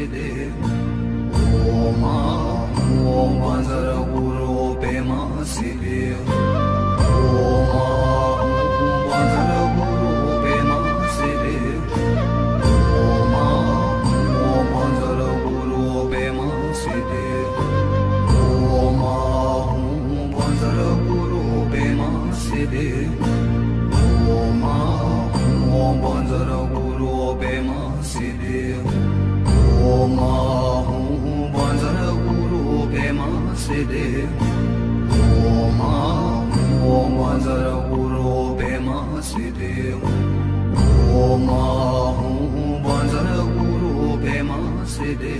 Siddhi. Om Om Vanzara Guru Pema Siddhi. Om Vanzara Guru Pema Siddhi. Om Vanzara Guru Pema Siddhi. Om Vanzara Guru Pema Siddhi. Om Vanzara Guru Pema Siddhi. Om Vanzara Guru Pema Siddhi. Om Vanzara Guru Pema Siddhi. Om Vanzara Guru Pema Siddhi.